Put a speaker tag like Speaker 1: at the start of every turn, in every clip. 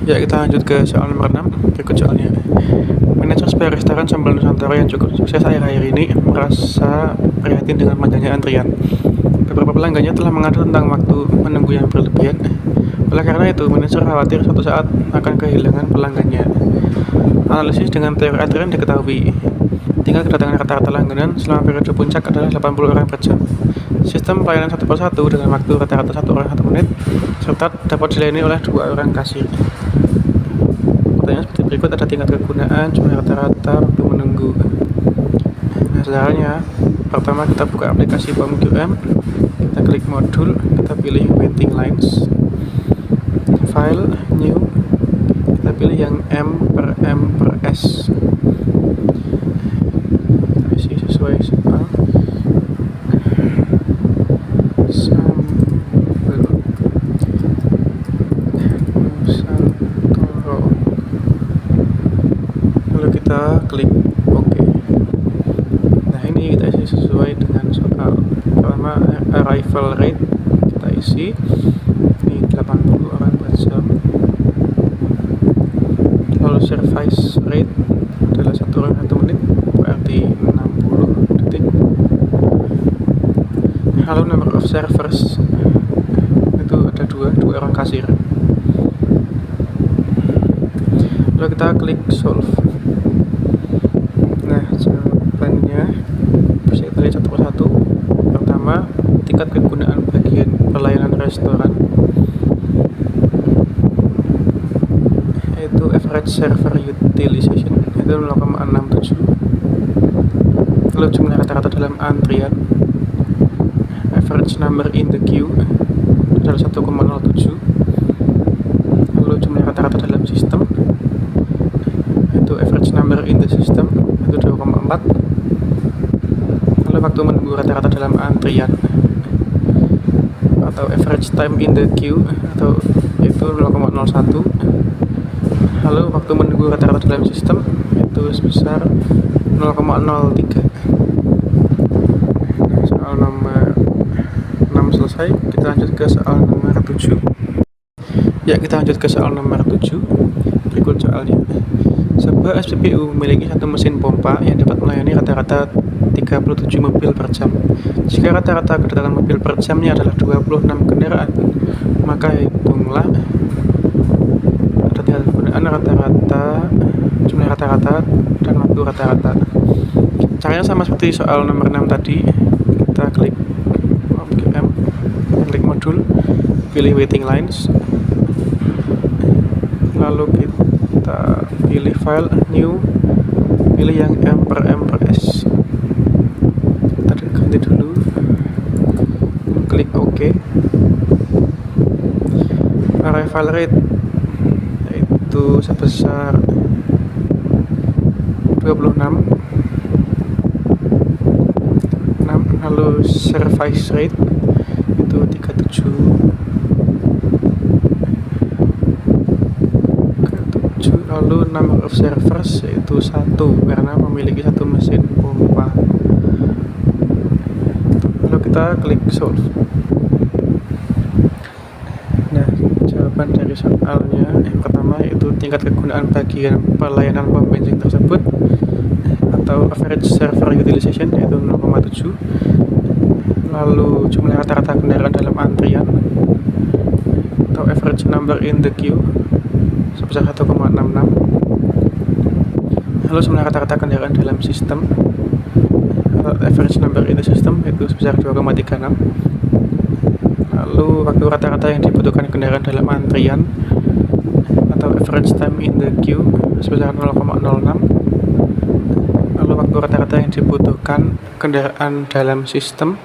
Speaker 1: Ya, kita lanjut ke soal nomor 6. Berikut soalnya. Manajer sebuah restoran Sambal Nusantara yang cukup sukses akhir-akhir ini merasa prihatin dengan panjangnya antrian. Beberapa pelanggannya telah mengadu tentang waktu menunggu yang berlebihan. Oleh karena itu, manajer khawatir suatu saat akan kehilangan pelanggannya. Analisis dengan teori antrian diketahui. Tingkat kedatangan rata-rata langganan selama periode puncak adalah 80 orang per jam. Sistem pelayanan satu persatu dengan waktu rata-rata 1 orang 1 menit, serta dapat dilayani oleh 2 orang kasir. Pertanyaan seperti berikut, ada tingkat kegunaan, jumlah rata-rata, waktu menunggu. Nah, caranya, pertama kita buka aplikasi POM-QM, kita klik modul, kita pilih waiting lines, file, new, kita pilih yang M per S. Kita isi sesuai soal. Sambal Nusantara. Lalu kita klik OK. Nah, ini kita isi sesuai dengan soal. Pertama, arrival rate kita isi ini 80 orang per jam. Lalu service rate adalah 1 orang 1 menit, berarti 60 detik. Lalu number of servers itu ada 2 orang kasir. Lalu kita klik solve. Nah, jawabannya bisa kita lihat satu persatu. Pertama, tingkat kegunaan bagian pelayanan restoran, yaitu average server utilization itu 0,67. Lalu jumlah rata-rata dalam antrian, average number in the queue adalah 1,07. Lalu jumlah rata-rata dalam sistem, itu average number in the system itu 2,4. Lalu waktu menunggu rata-rata dalam antrian atau average time in the queue atau itu 0,01. Lalu waktu menunggu rata-rata dalam sistem itu sebesar 0,03. Soal nomor 6 selesai. Kita lanjut ke soal nomor 7. Ya, kita lanjut ke soal nomor 7. Berikut soalnya. Sebuah SPBU memiliki satu mesin pompa yang dapat melayani rata-rata 37 mobil per jam. Jika rata-rata kedatangan mobil per jamnya adalah 26 kendaraan, maka hitunglah ada tingkat kegunaan rata-rata, jumlah rata-rata, dan waktu rata-rata. Caranya sama seperti soal nomor 6 tadi. Kita klik POM-QM, klik modul, pilih waiting lines, lalu kita pilih file, new, pilih yang M per S. Kita ganti dulu, klik OK. Arrival rate yaitu sebesar 26. Lalu service rate itu 37. Lalu number of servers yaitu 1 karena memiliki satu mesin pompa. Lalu kita klik solve. Nah, jawaban dari soalnya yang pertama yaitu tingkat kegunaan bagian pelayanan pom bensin tersebut atau average server utilization yaitu 0,7. Lalu jumlah rata-rata kendaraan dalam antrian atau average number in the queue sebesar 1,66. Lalu jumlah rata-rata kendaraan dalam sistem atau average number in the system itu sebesar 2,36. Lalu waktu rata-rata yang dibutuhkan kendaraan dalam antrian atau average time in the queue sebesar 0,06. Lalu waktu rata-rata yang dibutuhkan kendaraan dalam sistem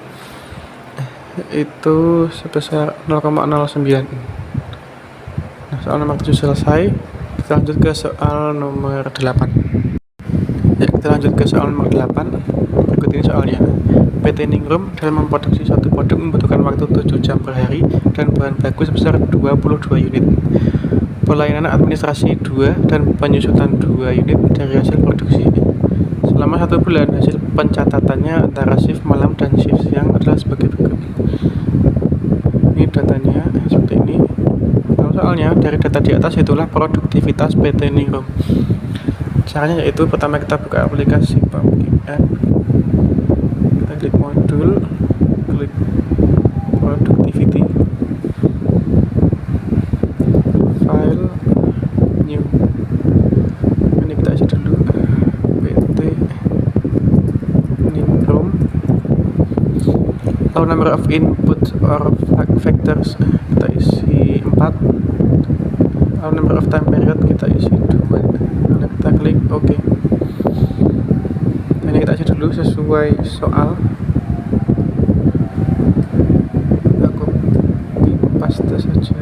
Speaker 1: itu sebesar 0,09. Nah, soal nomor 7 selesai. Kita lanjut ke soal nomor 8. Ya, kita lanjut ke soal nomor 8. Berikut ini soalnya. PT Ningrum dalam memproduksi suatu produk membutuhkan waktu 7 jam per hari dan bahan baku sebesar 22 unit. Pelayanan administrasi 2 dan penyusutan 2 unit dari hasil produksi. Selama 1 bulan, hasil pencatatannya antara shift malam dan shift siang adalah sebagai berikut. Ini datanya seperti ini. Lalu soalnya dari data di atas itulah produktivitas PT Ningrum. Caranya yaitu pertama kita buka aplikasi Pumpkin App, kita klik modul, klik productivity, file, new. Ini kita isi dulu PT Ningrum. Lalu number of input or factors kita isi 4. Lalu number of time period kita isi 2. Lalu kita klik OK. Ini kita isi dulu sesuai soal. Kita copy paste saja.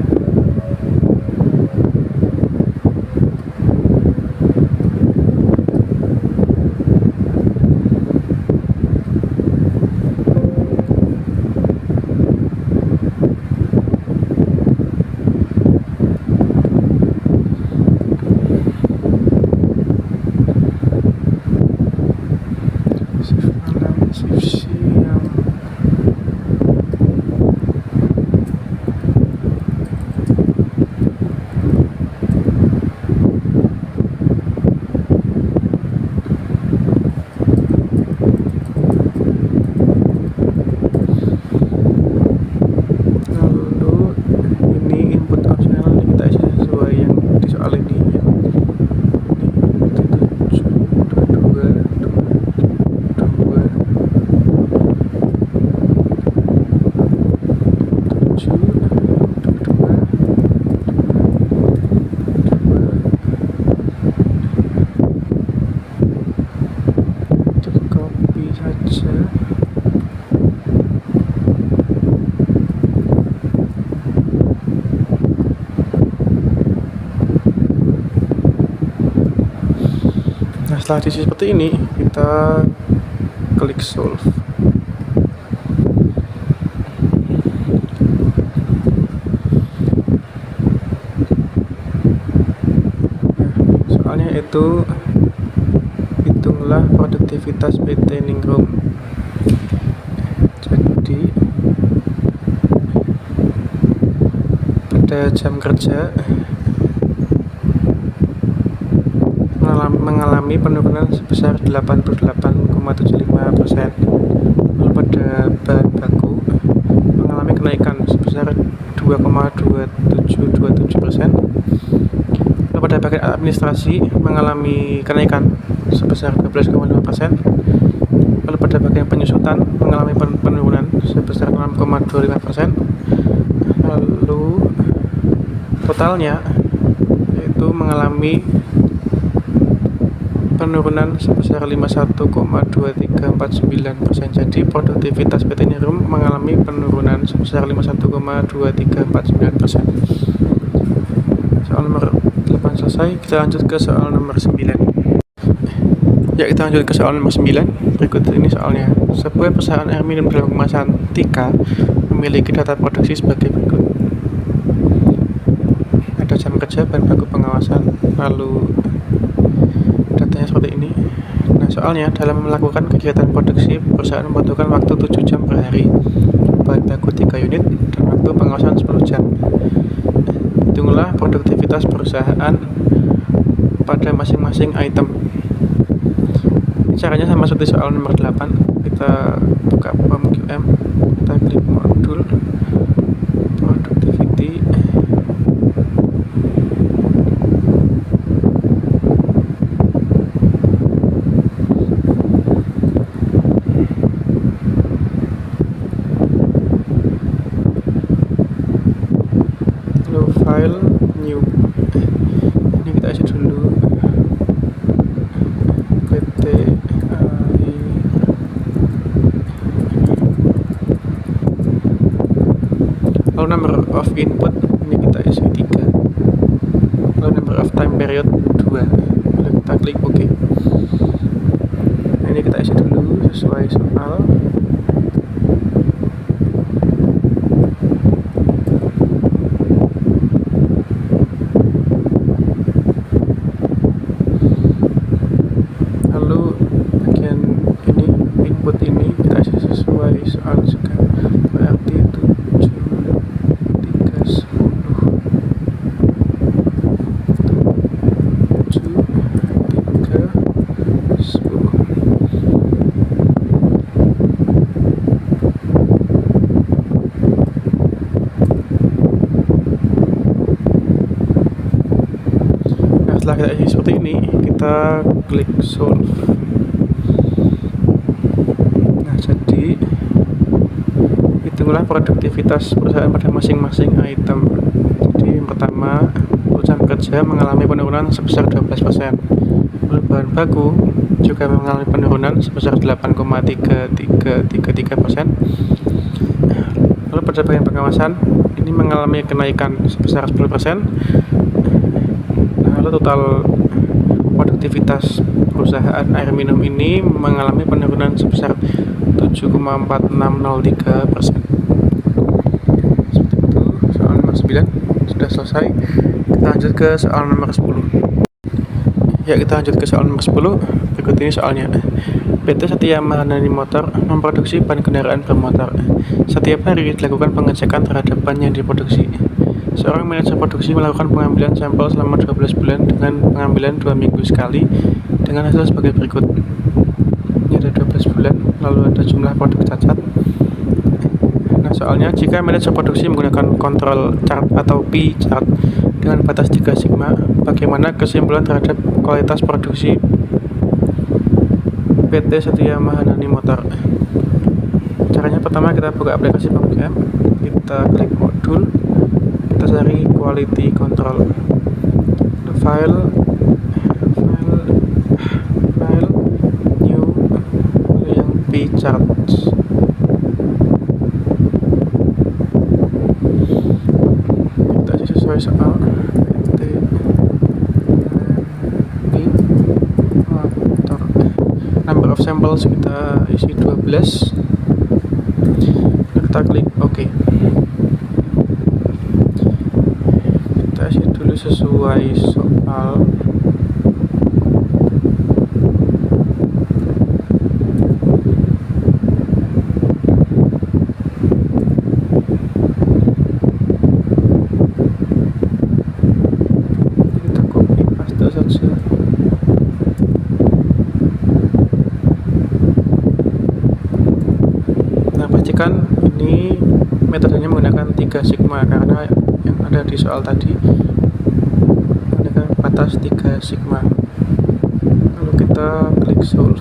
Speaker 1: Setelah diisi seperti ini, kita klik solve. Soalnya itu hitunglah produktivitas PT Ningrum. Jadi pada jam kerja mengalami penurunan sebesar 88,75%. Lalu pada bahan baku mengalami kenaikan sebesar 2,2727%. Lalu pada bagian administrasi mengalami kenaikan sebesar 12,5%. Lalu pada bagian penyusutan mengalami penurunan sebesar 6,25%. Lalu totalnya yaitu mengalami penurunan sebesar 51,2349%. Jadi produktivitas PT Ningrum mengalami penurunan sebesar 51,2349%. Soal nomor 8 selesai. Kita lanjut ke soal nomor 9. Ya, kita lanjut ke soal nomor 9. Berikut ini soalnya. Sebuah perusahaan air minum dalam kemasan Tika memiliki data produksi sebagai berikut. Ada jam kerja, bahan baku pengawasan, lalu datanya seperti ini. Nah, soalnya dalam melakukan kegiatan produksi, perusahaan membutuhkan waktu 7 jam per hari, bahan baku 3 unit, dan waktu pengawasan 10 jam. Hitunglah produktivitas perusahaan pada masing-masing item. Caranya sama seperti soal nomor 8. Kita buka PUMQM, kita klik modul productivity, file, new. Ini kita isi dulu PT lalu number of input ini kita isi 3, lalu number of time period 2. Lalu kita klik OK. Nah, ini kita isi dulu sesuai soal. Soal juga berarti 7, 3, 10. setelah kita isi seperti ini, kita klik solve. Nah, jadi hitunglah produktivitas perusahaan pada masing-masing item. Jadi yang pertama, perusahaan kerja mengalami penurunan sebesar 12%. Lalu bahan baku juga mengalami penurunan sebesar 8,333%. Lalu pada bagian pengawasan ini mengalami kenaikan sebesar 10%. Lalu total produktivitas perusahaan air minum ini mengalami penurunan sebesar 7,4603%. Seperti itu, soal nomor 9 sudah selesai. Kita lanjut ke soal nomor 10. Ya, kita lanjut ke soal nomor 10. Berikut ini soalnya. PT Setia Mahanani Motor memproduksi ban kendaraan bermotor. Setiap hari dilakukan pengecekan terhadap ban yang diproduksi. Seorang manajer produksi melakukan pengambilan sampel selama 12 bulan dengan pengambilan 2 minggu sekali dengan hasil sebagai berikut. Ini ada 12 bulan, lalu ada jumlah produk cacat. Nah, soalnya jika manajer produksi menggunakan kontrol chart atau P chart dengan batas 3 sigma, bagaimana kesimpulan terhadap kualitas produksi PT Setia Mahanani Motor? Caranya pertama, kita buka aplikasi PubChem, kita klik modul, kita cari quality control, file new yang P charts. Kita isi sesuai soal PT motor. Number of samples kita isi 12. Kita klik OK. Kita isi dulu sesuai soal. Kita copy paste saja. Nah, pastikan ini metodenya menggunakan 3 sigma karena yang ada di soal tadi menggunakan batas 3 sigma. Lalu kita klik solve.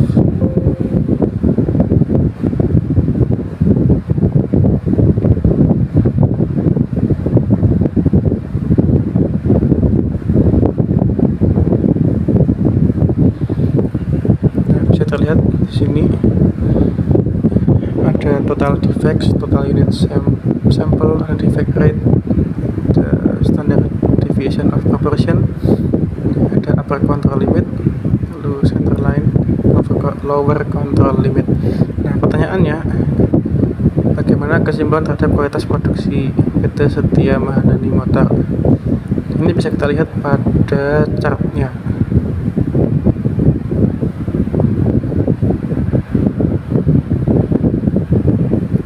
Speaker 1: Nah, bisa terlihat di sini ada total defects, total unit sample, ada defect rate, ada standard deviation of proportion, ada upper control limit, lalu center line, lower control limit. Nah, pertanyaannya, bagaimana kesimpulan terhadap kualitas produksi PT Setia Mahanani Motor? Ini bisa kita lihat pada chartnya.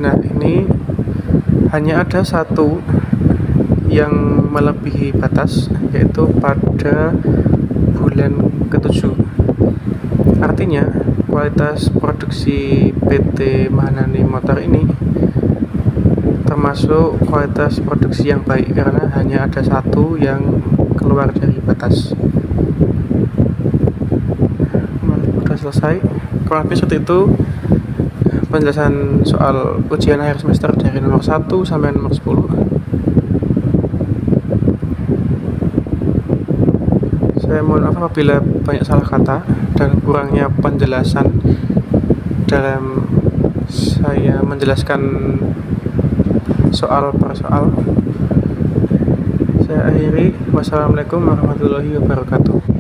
Speaker 1: Nah, ini hanya ada satu yang melebihi batas, yaitu pada bulan ke-7. Artinya kualitas produksi PT Mahanani Motor ini termasuk kualitas produksi yang baik karena hanya ada satu yang keluar dari batas. Sudah selesai. Kurang lebih seperti itu penjelasan soal ujian akhir semester dari nomor 1 sampai nomor 10. Saya mohon maaf apabila banyak salah kata dan kurangnya penjelasan dalam saya menjelaskan soal per soal. Saya akhiri. Wassalamualaikum warahmatullahi wabarakatuh.